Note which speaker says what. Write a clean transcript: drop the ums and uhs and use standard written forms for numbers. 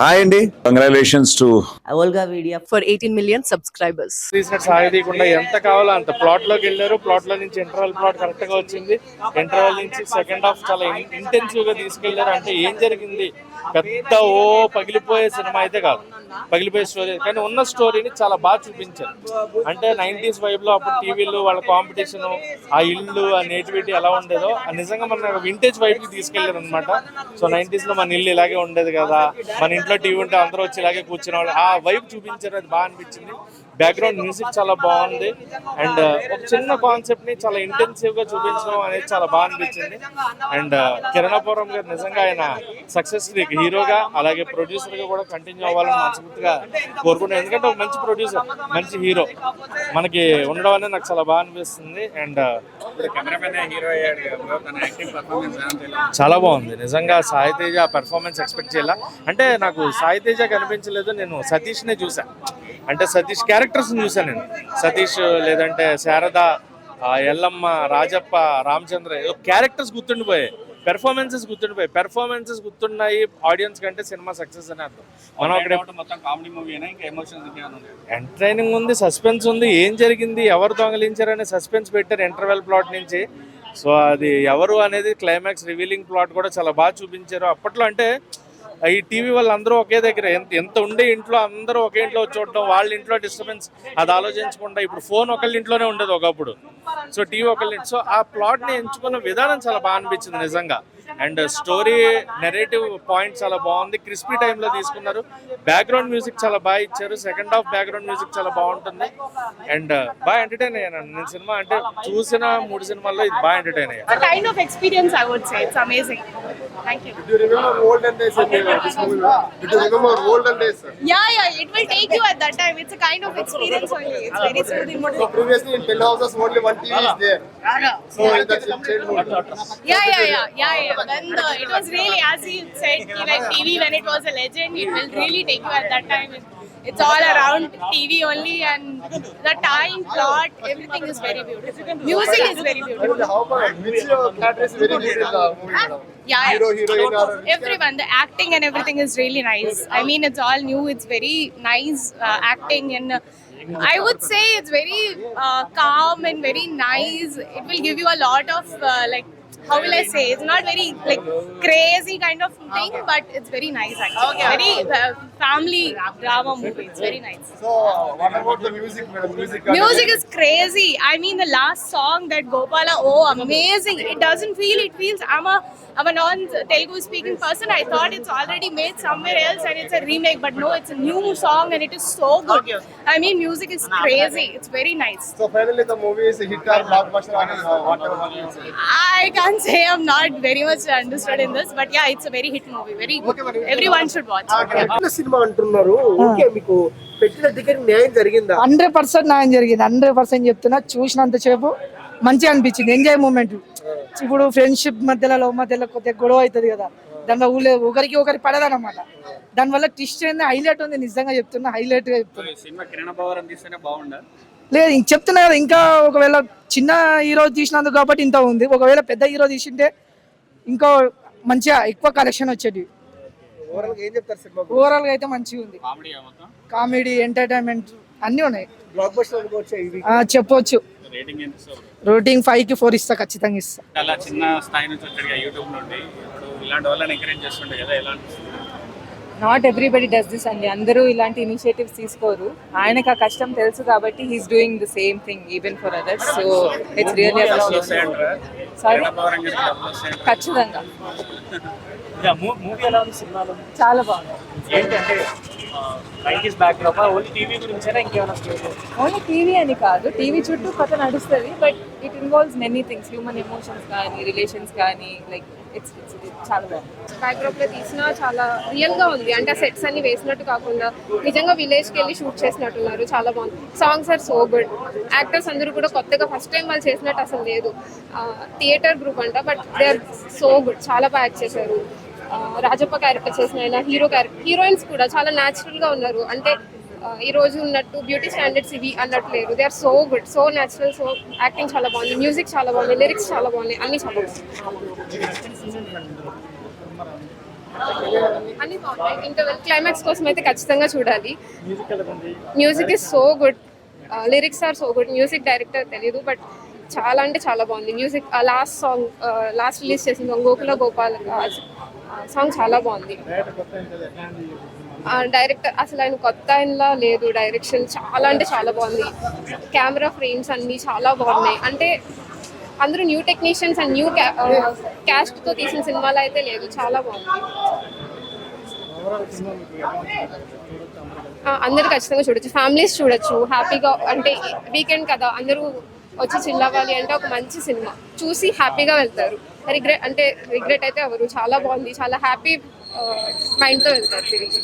Speaker 1: Hi అండి, congratulations to
Speaker 2: Olga Media
Speaker 3: for 18 million subscribers.
Speaker 4: తీసినట్టు సాగదీయకుండా ఎంత కావాలో అంత ప్లాట్ లోకి వెళ్ళారు. ప్లాట్ లో నుంచి ఇంటర్వెల్ ప్లాట్ కరెక్ట్ గా వచ్చింది. ఇంటర్వెల్ నుంచి సెకండ్ హాఫ్ చాలా ఇంటెన్సివ్ గా తీసుకెళ్లారు. అంటే ఏం జరిగింది, పెద్ద పగిలిపోయే సినిమా అయితే కాదు, పగిలిపోయే స్టోరీ కానీ ఉన్న స్టోరీని చాలా బాగా చూపించారు. అంటే 90s వైబ్ లో అప్పుడు టీవీలు వాళ్ళ కాంపిటీషన్, ఆ ఇల్లు, ఆ నేటివిటీ ఎలా ఉండేదో నిజంగా మన వింటేజ్ వైబ్ కి తీసుకెళ్లారు అనమాట. సో 90s లో మన ఇల్లు ఇలాగే ఉండేది కదా, మన ఇంట్లో టీవీ ఉంటే అందరూ వచ్చి ఇలాగే కూర్చునే వాళ్ళు, ఆ వైబ్ చూపించారు. అది బాగా అనిపించింది. బ్యాక్గ్రౌండ్ మ్యూజిక్ చాలా బాగుంది. అండ్ ఒక చిన్న కాన్సెప్ట్ ని చాలా ఇంటెన్సివ్ గా చూపించడం అనేది చాలా బాగా అనిపించింది. అండ్ కిరణాపురం గారు నిజంగా ఆయన సక్సెస్ హీరోగా అలాగే ప్రొడ్యూసర్ గా కూడా కంటిన్యూ అవ్వాలని మనస్ఫూర్తిగా కోరుకుంటున్నాను. ఎందుకంటే ఒక మంచి ప్రొడ్యూసర్, మంచి హీరో మనకి ఉండడం అనేది నాకు చాలా బాగా అనిపిస్తుంది. అండ్ చాలా బాగుంది నిజంగా. సాయి తేజ పెర్ఫార్మెన్స్ ఎక్స్పెక్ట్ చేయాల. అంటే నాకు సాయి తేజ కనిపించలేదు, నేను సతీష్ నే చూసాను. అంటే సతీష్ క్యారెక్టర్స్ చూసాను నేను. సతీష్ లేదంటే శారద, ఎల్లమ్మ, రాజప్ప, రామచంద్ర, క్యారెక్టర్స్ గుర్తుండిపోయాయి. పెర్ఫార్మెన్సెస్ గుర్తున్నాయి ఆడియన్స్ కంటే సినిమా సక్సెస్ అని అర్థం. మనం అక్కడ ఎంటర్టైనింగ్ ఉంది, సస్పెన్స్ ఉంది. ఏం జరిగింది, ఎవరు దొంగలించారు అనే సస్పెన్స్ పెట్టారు ఇంటర్వెల్ ప్లాట్ నుంచి. సో అది ఎవరు అనేది క్లైమాక్స్ రివీలింగ్ ప్లాట్ కూడా చాలా బాగా చూపించారు. అప్పట్లో అంటే ఈ టీవీ వాళ్ళు అందరూ ఒకే దగ్గర ఎంత ఉండే ఇంట్లో అందరూ ఒకే ఇంట్లో చూడటం, వాళ్ళ ఇంట్లో డిస్టర్బెన్స్ అది ఆలోచించకుండా, ఇప్పుడు ఫోన్ ఒకళ్ళ ఇంట్లోనే ఉండేది ఒకప్పుడు, సో టీవీ ఒకళ్ళ. సో ఆ ప్లాట్ని ఎంచుకున్న విధానం చాలా బాగా అనిపించింది నిజంగా. అండ్ స్టోరీ నెరేటివ్ పాయింట్ చాలా బాగుంది, క్రిస్పీ టైంలో తీసుకున్నారు. బ్యాక్గ్రౌండ్ మ్యూజిక్ చాలా బాగా ఇచ్చారు. సెకండ్ హాఫ్ బ్యాక్గ్రౌండ్ మ్యూజిక్ చాలా బాగుంటుంది. అండ్ బాగా ఎంటర్టైన్ అయ్యాను నేను. సినిమా అంటే చూసిన 3 సినిమాల్లో ఇది బాగా ఎంటర్టైన్ అయ్యాను.
Speaker 3: A kind of experience, I would say. It's amazing. Thank you.
Speaker 5: Did you remember olden days in this movie? Did you remember olden days?
Speaker 3: Yeah. It will take you at that time. It's a kind of experience only. It's very soothing.
Speaker 5: So previously in telehouses only one TV is there. So in the childhood.
Speaker 3: Yeah. When it was really, as he said, like TV when it was a legend, it will really take you at that time. It's all around TV only, and the time, plot, everything is very beautiful. Music is very beautiful.
Speaker 5: How about which character is very good in the movie, madam?
Speaker 3: Yeah.
Speaker 5: Hero, heroine, or
Speaker 3: Everyone, the acting and everything is really nice. I mean, it's all new. It's very nice acting, and I would say it's very calm and very nice. It will give you a lot of like, how will I say? It's not very like crazy kind of thing, but it's very nice actually. Very family drama movie. It's very nice.
Speaker 5: so what about the music, madam?
Speaker 3: Music is crazy. I mean, the last song that Gopala, amazing. It doesn't feel, it feels, I'm a non-Telugu speaking person. I thought it's already made somewhere else and it's a remake, but no, it's a new song and it is so good. I mean, music is crazy. It's very nice.
Speaker 5: So finally the movie is a hit or blockbuster, whatever one you say.
Speaker 3: I can't say, I'm not very much understood in this, but yeah, it's a very hit movie. Very good. Everyone should watch it.
Speaker 6: Cinema అంటున్నారు. Okay, మీకు పెట్టిన ticket న్యాయం జరిగిందా?
Speaker 7: 100% న్యాయం జరిగింది. 100% చెప్తున్నా. చూసినంతసేపు మంచిగా అనిపించింది, ఎంజాయ్ మూమెంట్. ఇప్పుడు ఫ్రెండ్షిప్ మధ్యలో, లవ్ మధ్యలో కొద్దిగా గొడవ అవుతుంది కదా, దానిలో ఊళ్ళో ఒకరికి ఒకరి పడదనమాట. దానివల్ల ట్విస్ట్ అనేది హైలైట్ ఉంది. నిజంగా చెప్తున్నా, హైలైట్ గా చెప్తున్నా. లేదు ఇంక చెప్తున్నా కదా, ఇంకా ఒకవేళ చిన్న హీరో తీసినందుకు కాబట్టి ఇంత ఉంది. ఒకవేళ పెద్ద హీరో తీసింటే ఇంకో మంచిగా ఎక్కువ కలెక్షన్ వచ్చేది. ఓవరాల్ గా అయితే మంచిగా ఉంది. కామెడీ, ఎంటర్టైన్మెంట్ అన్ని ఉన్నాయి.
Speaker 5: బ్లాక్ బస్టర్ అనుకోవచ్చా ఇది?
Speaker 7: చెప్పొచ్చు. రేటింగ్ 5కి 4 ఇస్తా, ఖచ్చితంగా ఇస్తా.
Speaker 8: అలా చిన్న స్థాయి నుంచి వచ్చాడు యూట్యూబ్ నుండి, ఇప్పుడు ఇలాంటి వాళ్ళని ఎంకరేజ్ చేస్తుండే కదా, ఎలా అనిపిస్తుంది?
Speaker 9: నాట్ ఎవ్రీబడి డస్ దిస్ అండి. అందరూ ఇలాంటి ఇనిషియేటివ్స్ తీసుకోరు. ఆయనకు ఆ కష్టం తెలుసు కాబట్టి he's doing the same thing even for others. So it's really sorry, ఖచ్చితంగా
Speaker 4: మూవీ ఎలా ఉంది? సినిమాలో
Speaker 9: చాలా బాగుంది.
Speaker 4: ఏంటంటే 90s బ్యాక్డ్రాప్, ఓన్లీ టీవీ గురించేనా ఇంకేమైనా స్టోరీ?
Speaker 9: ఓన్లీ టీవీ అని కాదు, టీవీ చుట్టూ కథ నడుస్తుంది, but it involves many things, human emotions కానీ, రిలేషన్స్ కానీ, లైక్ ఇట్స్ చాలా బాగుంది.
Speaker 10: బ్యాక్డ్రాప్ లో తీసినా చాలా రియల్ గా ఉంది. అంటే సెట్స్ అన్ని వేసినట్టు కాకుండా నిజంగా విలేజ్ కి వెళ్ళి షూట్ చేసినట్టున్నారు. చాలా బాగుంది. Songs are so good. Actors అందరూ కూడా కొత్తగా ఫస్ట్ టైం వాళ్ళు చేసినట్టు అసలు లేదు. థియేటర్ గ్రూప్ అంట, but they are so good. చాలా బాగా యాక్ట్ చేశారు. రాజప్ప క్యారెక్టర్ చేసిన ఆయన, హీరోయిన్స్ కూడా చాలా న్యాచురల్ గా ఉన్నారు. అంటే ఈ రోజు ఉన్నట్టు బ్యూటీ స్టాండర్డ్స్ ఇవి అన్నట్టు లేరు. They are so good, so natural. So acting చాలా బాగుంది, మ్యూజిక్ చాలా బాగుంది, లిరిక్స్ చాలా బాగున్నాయి, అన్ని చాలా బాగుంది. అన్ని బాగున్నాయి. ఇంటర్వెల్ క్లైమాక్స్ కోసం అయితే ఖచ్చితంగా చూడాలి. Music is so good, lyrics are so good. Music director తెలియదు బట్ చాలా అంటే చాలా బాగుంది. Music last song last release చేసింది గోకుల గోపాల్ సాంగ్ చాలా బాగుంది. డైరెక్టర్ అసలు ఆయన కొత్త ఆయనలా లేదు, డైరెక్షన్ చాలా అంటే చాలా బాగుంది. కెమెరా ఫ్రేమ్స్ అన్నీ చాలా బాగున్నాయి. అంటే అందరూ న్యూ టెక్నీషియన్స్ అండ్ న్యూ క్యాస్ట్తో తీసిన సినిమాలో అయితే లేదు, చాలా బాగుంది. అందరూ ఖచ్చితంగా చూడొచ్చు, ఫ్యామిలీస్ చూడొచ్చు హ్యాపీగా. అంటే వీకెండ్ కదా, అందరూ వచ్చి చిల్ అవ్వాలి అంటే ఒక మంచి సినిమా చూసి హ్యాపీగా వెళ్తారు. రిగ్రెట్ అయితే ఎవరు, చాలా బాగుంది, చాలా హ్యాపీ మైండ్తో వెళ్తారు తిరిగి.